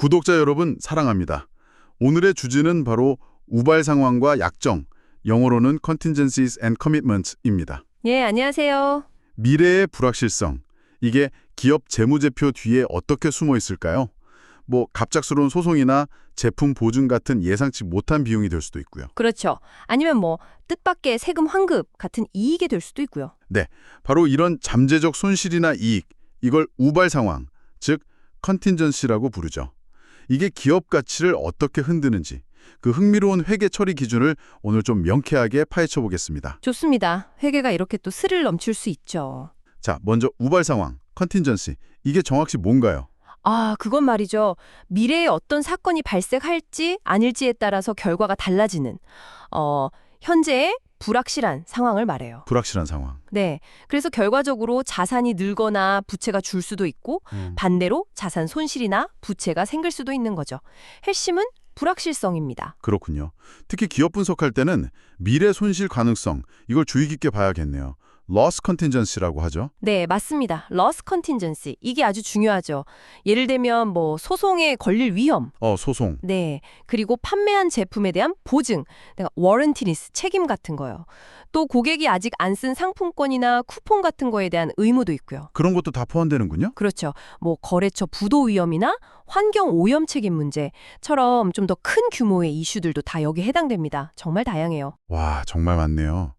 구독자 여러분 사랑합니다. 오늘의 주제는 바로 우발 상황과 약정, 영어로는 contingencies and commitments입니다. 예, 안녕하세요. 미래의 불확실성, 이게 기업 재무제표 뒤에 어떻게 숨어 있을까요? 갑작스러운 소송이나 제품 보증 같은 예상치 못한 비용이 될 수도 있고요. 그렇죠. 아니면 뜻밖의 세금 환급 같은 이익이 될 수도 있고요. 네, 바로 이런 잠재적 손실이나 이익, 이걸 우발 상황, 즉 컨틴전시라고 부르죠. 이게 기업 가치를 어떻게 흔드는지, 그 흥미로운 회계 처리 기준을 오늘 좀 명쾌하게 파헤쳐 보겠습니다. 좋습니다. 회계가 이렇게 또 스릴 넘칠 수 있죠. 자, 먼저 우발 상황, 컨틴전시, 이게 정확히 뭔가요? 그건 말이죠. 미래에 어떤 사건이 발생할지 아닐지에 따라서 결과가 달라지는 현재의 불확실한 상황을 말해요. 불확실한 상황. 네. 그래서 결과적으로 자산이 늘거나 부채가 줄 수도 있고 반대로 자산 손실이나 부채가 생길 수도 있는 거죠. 핵심은 불확실성입니다. 그렇군요. 특히 기업 분석할 때는 미래 손실 가능성, 이걸 주의 깊게 봐야겠네요. loss contingency라고 하죠. 네, 맞습니다. loss contingency. 이게 아주 중요하죠. 예를 들면 소송에 걸릴 위험. 소송. 네. 그리고 판매한 제품에 대한 보증, warrantiness, 책임 같은 거요. 또 고객이 아직 안 쓴 상품권이나 쿠폰 같은 거에 대한 의무도 있고요. 그런 것도 다 포함되는군요. 그렇죠. 거래처 부도 위험이나 환경 오염 책임 문제처럼 좀 더 큰 규모의 이슈들도 다 여기에 해당됩니다. 정말 다양해요. 와, 정말 많네요.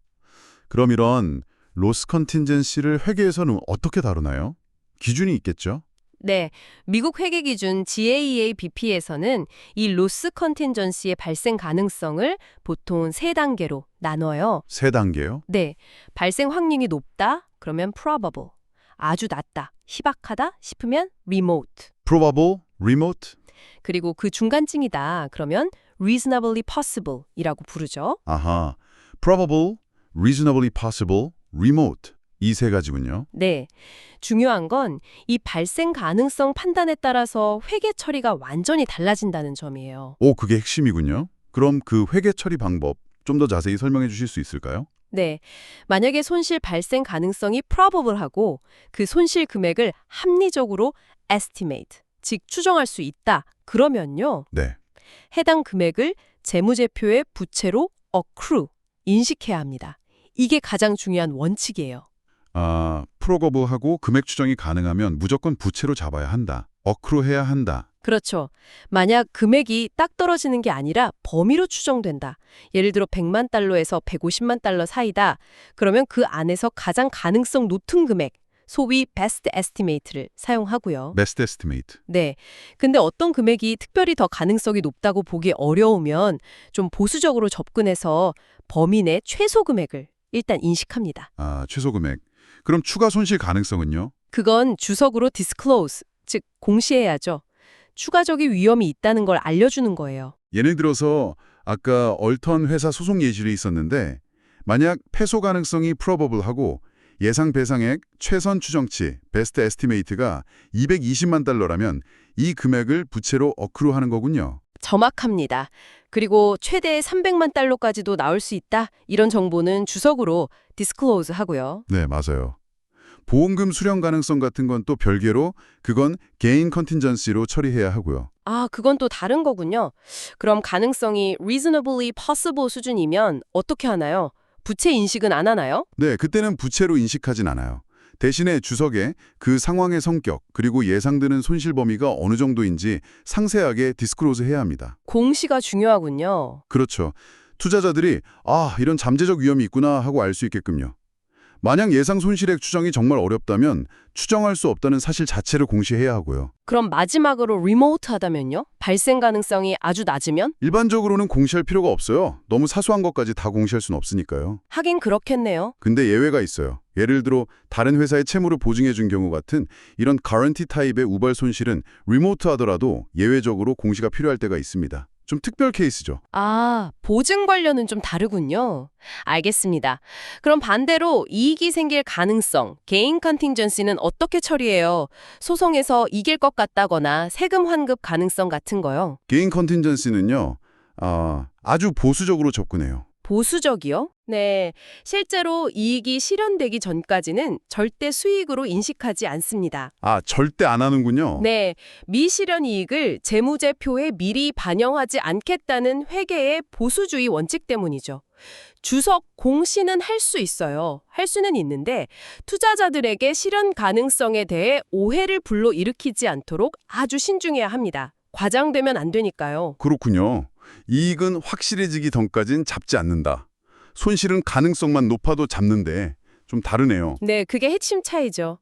그럼 이런 로스 컨틴전시를 회계에서는 어떻게 다루나요? 기준이 있겠죠? 네, 미국 회계 기준 GAAP-BP에서는 이 로스 컨틴전시의 발생 가능성을 보통 3단계로 나눠요. 3단계요? 네, 발생 확률이 높다, 그러면 probable, 아주 낮다, 희박하다 싶으면 remote, probable, remote? 그리고 그 중간쯤이다, 그러면 reasonably possible 이라고 부르죠. 아하, probable, reasonably possible, remote. 이 세 가지군요. 네, 중요한 건 이 발생 가능성 판단에 따라서 회계 처리가 완전히 달라진다는 점이에요. 오, 그게 핵심이군요. 그럼 그 회계 처리 방법 좀 더 자세히 설명해 주실 수 있을까요? 네, 만약에 손실 발생 가능성이 probable하고 그 손실 금액을 합리적으로 estimate, 즉 추정할 수 있다, 그러면요. 네. 해당 금액을 재무제표의 부채로 accrue, 인식해야 합니다. 이게 가장 중요한 원칙이에요. 프로거브하고 금액 추정이 가능하면 무조건 부채로 잡아야 한다. 어크루해야 한다. 그렇죠. 만약 금액이 딱 떨어지는 게 아니라 범위로 추정된다. 예를 들어 100만 달러에서 150만 달러 사이다. 그러면 그 안에서 가장 가능성 높은 금액, 소위 best estimate를 사용하고요. Best estimate. 네. 근데 어떤 금액이 특별히 더 가능성이 높다고 보기 어려우면 좀 보수적으로 접근해서 범위 내 최소 금액을 일단 인식합니다. 최소 금액. 그럼 추가 손실 가능성은요? 그건 주석으로 disclose, 즉 공시해야죠. 추가적인 위험이 있다는 걸 알려주는 거예요. 예를 들어서 아까 얼턴 회사 소송 예시를 있었는데 만약 패소 가능성이 probable하고 예상 배상액 최선 추정치 best estimate가 220만 달러라면 이 금액을 부채로 어크루하는 거군요. 정확합니다. 그리고 최대 300만 달러까지도 나올 수 있다. 이런 정보는 주석으로 disclose 하고요. 네, 맞아요. 보험금 수령 가능성 같은 건 또 별개로 그건 개인 컨틴전시로 처리해야 하고요. 그건 또 다른 거군요. 그럼 가능성이 reasonably possible 수준이면 어떻게 하나요? 부채 인식은 안 하나요? 네, 그때는 부채로 인식하진 않아요. 대신에 주석에 그 상황의 성격 그리고 예상되는 손실 범위가 어느 정도인지 상세하게 디스클로즈 해야 합니다. 공시가 중요하군요. 그렇죠. 투자자들이 이런 잠재적 위험이 있구나 하고 알 수 있게끔요. 만약 예상 손실액 추정이 정말 어렵다면 추정할 수 없다는 사실 자체를 공시해야 하고요. 그럼 마지막으로 remote 하다면요? 발생 가능성이 아주 낮으면? 일반적으로는 공시할 필요가 없어요. 너무 사소한 것까지 다 공시할 수는 없으니까요. 하긴 그렇겠네요. 근데 예외가 있어요. 예를 들어 다른 회사의 채무를 보증해 준 경우 같은 이런 guarantee 타입의 우발 손실은 리모트 하더라도 예외적으로 공시가 필요할 때가 있습니다. 좀 특별 케이스죠. 보증 관련은 좀 다르군요. 알겠습니다. 그럼 반대로 이익이 생길 가능성, 개인 컨팅전시는 어떻게 처리해요? 소송에서 이길 것 같다거나 세금 환급 가능성 같은 거요. 개인 컨틴전시는요. 아주 보수적으로 접근해요. 보수적이요? 네, 실제로 이익이 실현되기 전까지는 절대 수익으로 인식하지 않습니다. 아, 절대 안 하는군요. 네, 미실현 이익을 재무제표에 미리 반영하지 않겠다는 회계의 보수주의 원칙 때문이죠. 주석 공시는 할 수 있어요. 할 수는 있는데 투자자들에게 실현 가능성에 대해 오해를 불러일으키지 않도록 아주 신중해야 합니다. 과장되면 안 되니까요. 그렇군요. 이익은 확실해지기 전까진 잡지 않는다. 손실은 가능성만 높아도 잡는데 좀 다르네요. 네, 그게 핵심 차이죠.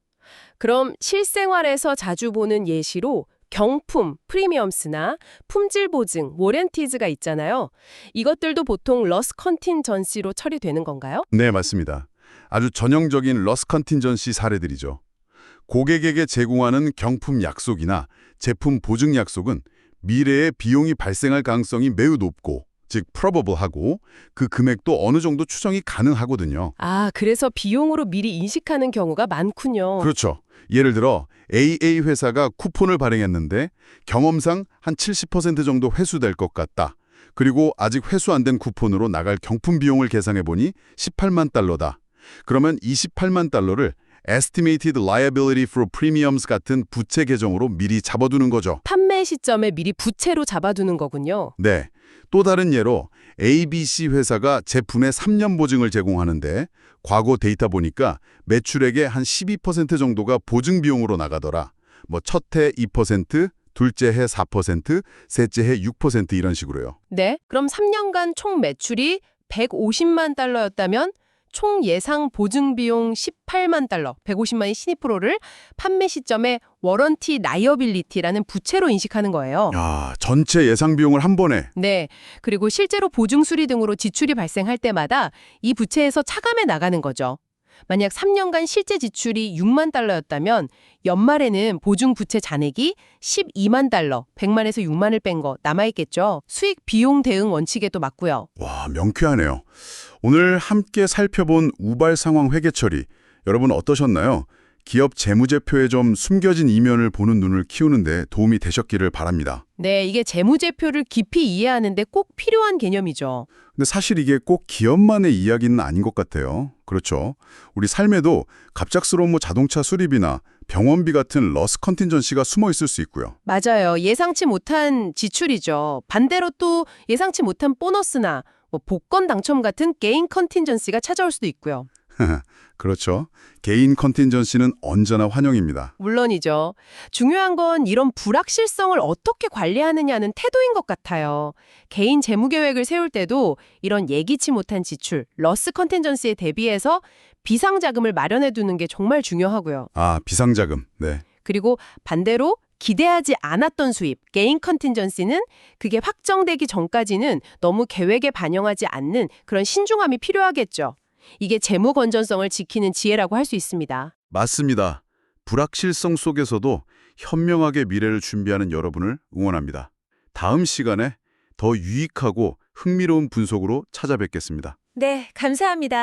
그럼 실생활에서 자주 보는 예시로 경품, 프리미엄스나 품질 보증, 워런티즈가 있잖아요. 이것들도 보통 러스 컨틴전시로 처리되는 건가요? 네, 맞습니다. 아주 전형적인 러스 컨틴전시 사례들이죠. 고객에게 제공하는 경품 약속이나 제품 보증 약속은 미래에 비용이 발생할 가능성이 매우 높고, 즉 probable하고 그 금액도 어느 정도 추정이 가능하거든요. 아, 그래서 비용으로 미리 인식하는 경우가 많군요. 그렇죠. 예를 들어 AA 회사가 쿠폰을 발행했는데 경험상 한 70% 정도 회수될 것 같다. 그리고 아직 회수 안 된 쿠폰으로 나갈 경품 비용을 계산해보니 18만 달러다. 그러면 28만 달러를 Estimated Liability for Premiums 같은 부채 계정으로 미리 잡아두는 거죠. 판매 시점에 미리 부채로 잡아두는 거군요. 네. 또 다른 예로 ABC 회사가 제품의 3년 보증을 제공하는데 과거 데이터 보니까 매출액의 한 12% 정도가 보증 비용으로 나가더라. 뭐 첫 해 2%, 둘째 해 4%, 셋째 해 6% 이런 식으로요. 네, 그럼 3년간 총 매출이 150만 달러였다면 총 예상 보증 비용 18만 달러, 150만이 신입프로를 판매 시점에 워런티 라이어빌리티라는 부채로 인식하는 거예요. 야, 전체 예상 비용을 한 번에. 네, 그리고 실제로 보증 수리 등으로 지출이 발생할 때마다 이 부채에서 차감해 나가는 거죠. 만약 3년간 실제 지출이 6만 달러였다면 연말에는 보증 부채 잔액이 12만 달러, 100만에서 6만을 뺀 거 남아있겠죠. 수익 비용 대응 원칙에도 맞고요. 와, 명쾌하네요. 오늘 함께 살펴본 우발 상황 회계 처리, 여러분 어떠셨나요? 기업 재무제표에 좀 숨겨진 이면을 보는 눈을 키우는데 도움이 되셨기를 바랍니다. 네, 이게 재무제표를 깊이 이해하는데 꼭 필요한 개념이죠. 근데 사실 이게 꼭 기업만의 이야기는 아닌 것 같아요. 그렇죠. 우리 삶에도 갑작스러운 자동차 수리비나 병원비 같은 러스 컨틴전시가 숨어 있을 수 있고요. 맞아요. 예상치 못한 지출이죠. 반대로 또 예상치 못한 보너스나 복권 당첨 같은 개인 컨틴전시가 찾아올 수도 있고요. 그렇죠. 개인 컨틴전시는 언제나 환영입니다. 물론이죠. 중요한 건 이런 불확실성을 어떻게 관리하느냐는 태도인 것 같아요. 개인 재무 계획을 세울 때도 이런 예기치 못한 지출, 러스 컨틴전시에 대비해서 비상자금을 마련해 두는 게 정말 중요하고요. 아, 비상자금. 네. 그리고 반대로 기대하지 않았던 수입, 개인 컨틴전시는 그게 확정되기 전까지는 너무 계획에 반영하지 않는 그런 신중함이 필요하겠죠. 이게 재무 건전성을 지키는 지혜라고 할 수 있습니다. 맞습니다. 불확실성 속에서도 현명하게 미래를 준비하는 여러분을 응원합니다. 다음 시간에 더 유익하고 흥미로운 분석으로 찾아뵙겠습니다. 네, 감사합니다.